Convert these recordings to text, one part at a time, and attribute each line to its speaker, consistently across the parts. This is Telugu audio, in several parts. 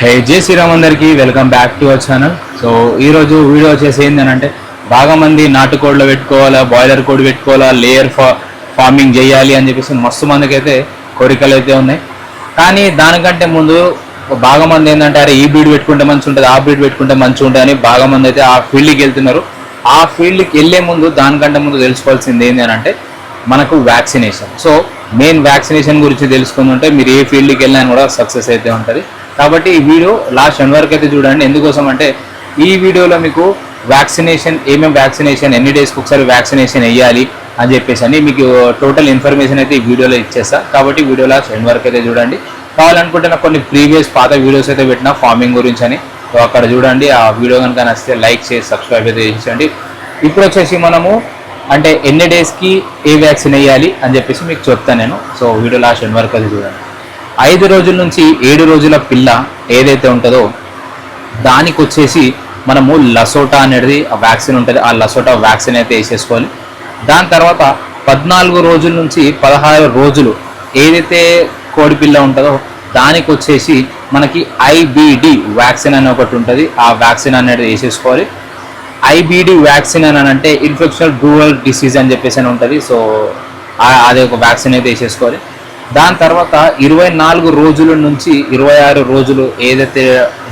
Speaker 1: హే జై శ్రీరామ్ అందరికీ welcome back to our channel. So ఈరోజు వీడియో వచ్చేసి ఏంటంటే బాగా మంది నాటుకోళ్ళు పెట్టుకోవాలా, బాయిలర్ కోడి పెట్టుకోవాలా, లేయర్ ఫార్మింగ్ చేయాలి అని చెప్పేసి మస్తు మందికి అయితే కోరికలు అయితే ఉన్నాయి. కానీ దానికంటే ముందు బాగా మంది ఏంటంటే అరే ఈ బ్రీడ్ పెట్టుకుంటే మంచి ఉంటుంది, ఆ బ్రీడ్ పెట్టుకుంటే మంచిగా ఉంటుంది అని బాగా మంది అయితే ఆ ఫీల్డ్కి వెళ్తున్నారు. ఆ ఫీల్డ్కి వెళ్ళే ముందు దానికంటే ముందు తెలుసుకోవాల్సింది ఏంటి అని అంటే మనకు వ్యాక్సినేషన్. సో మెయిన్ వ్యాక్సినేషన్ గురించి తెలుసుకుంటుంటే మీరు ఏ ఫీల్డ్కి వెళ్ళినా కూడా సక్సెస్ అయితే ఉంటుంది. కాబట్టి ఈ వీడియో లాస్ట్ ఎండ్ వరకు అయితే చూడండి. ఎందుకోసం అంటే ఈ వీడియోలో మీకు వ్యాక్సినేషన్ ఏమేమి వ్యాక్సినేషన్ ఎన్ని డేస్కి ఒకసారి వ్యాక్సినేషన్ వేయాలి అని చెప్పేసి అని మీకు టోటల్ ఇన్ఫర్మేషన్ అయితే ఈ వీడియోలో ఇచ్చేస్తా. కాబట్టి వీడియో లాస్ట్ ఎండ్ వరకు అయితే చూడండి. కావాలనుకుంటే నాకు కొన్ని ప్రీవియస్ పాత వీడియోస్ అయితే పెట్టిన ఫార్మింగ్ గురించి అని, సో అక్కడ చూడండి. ఆ వీడియో కనుక నచ్చితే లైక్ చేసి సబ్స్క్రైబ్ అయితే చేయండి. ఇప్పుడు వచ్చేసి మనము అంటే ఎన్ని డేస్కి ఏ వ్యాక్సిన్ వేయాలి అని చెప్పేసి మీకు చెప్తాను నేను. సో వీడియో లాస్ట్ ఎండ్ వరకు అయితే చూడండి. 5 రోజుల నుంచి 7 రోజుల పిల్ల ఏదైతే ఉంటుందో దానికి వచ్చేసి మనము లసోటా అనేది వ్యాక్సిన్ ఉంటుంది. ఆ లసోటా వ్యాక్సిన్ అయితే వేసేసుకోవాలి. దాని తర్వాత 14 రోజుల నుంచి 16 రోజులు ఏదైతే కోడి పిల్ల ఉంటుందో దానికి వచ్చేసి మనకి ఐబిడి వ్యాక్సిన్ అనే ఒకటి ఉంటుంది. ఆ వ్యాక్సిన్ అనేది వేసేసుకోవాలి. ఐబిడి వ్యాక్సిన్ అని అంటే ఇన్ఫెక్షన్ బ్రూవల్ డిసీజ్ అని చెప్పేసి అని ఉంటుంది. సో అదే ఒక వ్యాక్సిన్ అయితే వేసేసుకోవాలి. దాని తర్వాత 24 రోజుల నుంచి 26 రోజులు ఏదైతే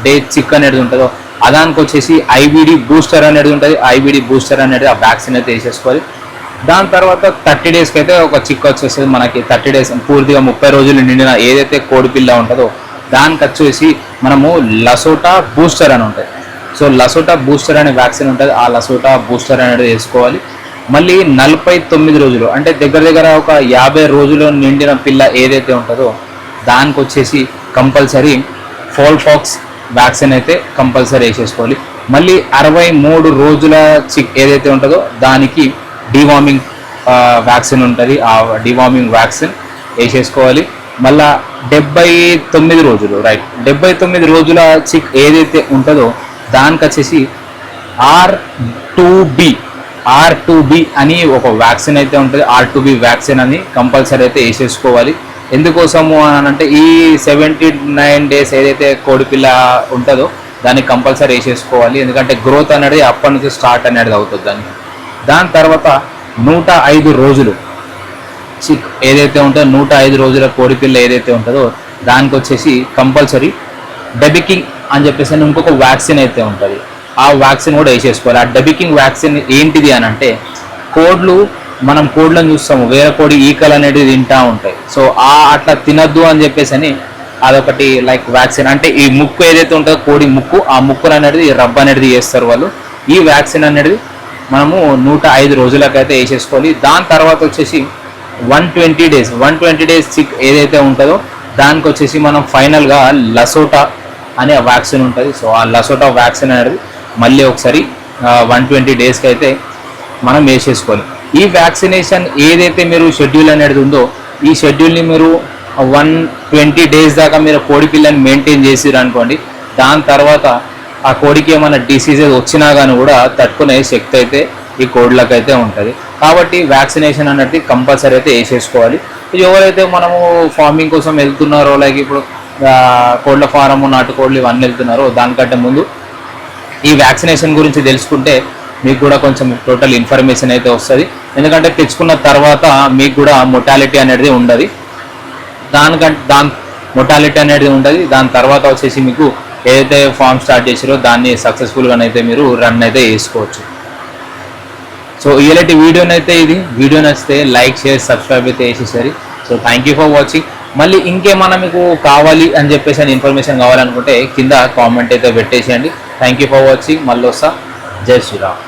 Speaker 1: డే చిక్ అనేది ఉంటుందో దానికి వచ్చేసి ఐబిడి బూస్టర్ అనేది ఉంటుంది. ఐబిడి బూస్టర్ అనేది ఆ వ్యాక్సిన్ అయితే వేసేసుకోవాలి. దాని తర్వాత 30 డేస్కి అయితే ఒక చిక్ వచ్చేసి మనకి 30 డేస్ పూర్తిగా 30 రోజులు నిండిన ఏదైతే కోడిపిల్ల ఉంటుందో దానికి వచ్చేసి మనము లసోటా బూస్టర్ అని ఉంటుంది. సో లసోటా బూస్టర్ అనే వ్యాక్సిన్ ఉంటుంది. ఆ లసోటా బూస్టర్ అనేది వేసుకోవాలి. మళ్ళీ 49 రోజులు అంటే దగ్గర ఒక 50 రోజులు నిండిన పిల్ల ఏదైతే ఉంటుందో దానికి వచ్చేసి కంపల్సరీ ఫోల్ ఫాక్స్ వ్యాక్సిన్ అయితే కంపల్సరీ వేసేసుకోవాలి. మళ్ళీ 63 రోజుల చిక్ ఏదైతే ఉంటుందో దానికి డివార్మింగ్ వ్యాక్సిన్ ఉంటుంది. ఆ డివార్మింగ్ వ్యాక్సిన్ వేసేసుకోవాలి. మళ్ళీ 79 రోజులు 79 రోజుల చిక్ ఏదైతే ఉంటుందో దానికి వచ్చేసి R2B అని ఒక వ్యాక్సిన్ అయితే ఉంటుంది. R2B వ్యాక్సిన్ అని కంపల్సరీ అయితే వేసేసుకోవాలి. ఎందుకోసము అని అంటే ఈ 79 డేస్ ఏదైతే కోడిపిల్ల ఉంటుందో దాన్ని కంపల్సరీ వేసేసుకోవాలి. ఎందుకంటే గ్రోత్ అనేది అప్పటి నుంచి స్టార్ట్ అనేది అవుతుంది దానికి. దాని తర్వాత 105 రోజులు చిక్ ఏదైతే ఉంటుందో 105 రోజుల కోడిపిల్ల ఏదైతే ఉంటుందో దానికి వచ్చేసి కంపల్సరీ డెబికింగ్ అని చెప్పేసి ఇంకొక వ్యాక్సిన్ అయితే ఉంటుంది. ఆ వ్యాక్సిన్ కూడా వేసేసుకోవాలి. ఆ డెబికింగ్ వ్యాక్సిన్ ఏంటిది అని అంటే మనం కోడ్లను చూస్తాము, వేరే కోడి ఈకలు అనేది తింటూ ఉంటాయి. సో అట్లా తినద్దు అని చెప్పేసి అని అదొకటి లైక్ వ్యాక్సిన్. అంటే ఈ ముక్కు ఏదైతే ఉంటుందో కోడి ముక్కు, ఆ ముక్కులు అనేది రబ్ అనేది వేస్తారు వాళ్ళు. ఈ వ్యాక్సిన్ అనేది మనము 105 రోజులకైతే వేసేసుకోవాలి. దాని తర్వాత వచ్చేసి 120 డేస్ చిక్ ఏదైతే ఉంటుందో దానికి వచ్చేసి మనం ఫైనల్గా లసోటా అనే వ్యాక్సిన్ ఉంటుంది. సో ఆ లసోటా వ్యాక్సిన్ అనేది మళ్ళీ ఒకసారి 120 డేస్కి అయితే మనం వేసేసుకోవాలి. ఈ వ్యాక్సినేషన్ ఏదైతే మీరు షెడ్యూల్ అనేది ఉందో ఈ షెడ్యూల్ని మీరు 120 డేస్ దాకా మీరు కోడి పిల్లని మెయింటైన్ చేసిరు అనుకోండి. దాని తర్వాత ఆ కోడికి ఏమైనా డిసీజెస్ వచ్చినా కానీ కూడా తట్టుకునే శక్తి అయితే ఈ కోళ్ళకి అయితే ఉంటుంది. కాబట్టి వ్యాక్సినేషన్ అనేది కంపల్సరీ అయితే వేసేసుకోవాలి. ఎవరైతే మనము ఫార్మింగ్ కోసం వెళ్తున్నారో లైక్ ఇప్పుడు కోళ్ళ ఫారము, నాటుకోళ్ళు ఇవన్నీ వెళ్తున్నారో దానికంటే ముందు ఈ వ్యాక్సినేషన్ గురించి తెలుసుకుంటే మీకు కూడా కొంచెం టోటల్ ఇన్ఫర్మేషన్ అయితే వస్తుంది. ఎందుకంటే తెచ్చుకున్న తర్వాత మీకు కూడా మొటాలిటీ అనేది ఉండదు. మొటాలిటీ అనేది ఉండదు. దాని తర్వాత వచ్చేసి మీకు ఏదైతే ఫార్మ్ స్టార్ట్ చేసారో దాన్ని సక్సెస్ఫుల్గానైతే మీరు రన్ అయితే వేసుకోవచ్చు. సో ఇలాంటి వీడియోనైతే ఇది వీడియో నచ్చితే లైక్ షేర్ సబ్స్క్రైబ్ అయితే వేసేసరి. So thank you for watching. మళ్ళీ ఇంకేమన్నా మీకు కావాలి అని చెప్పేసి ఇన్ఫర్మేషన్ కావాలనుకుంటే కింద కామెంట్ అయితే పెట్టేసేయండి. Thank you for watching. మళ్ళీ వస్తా. జై శ్రీరామ్.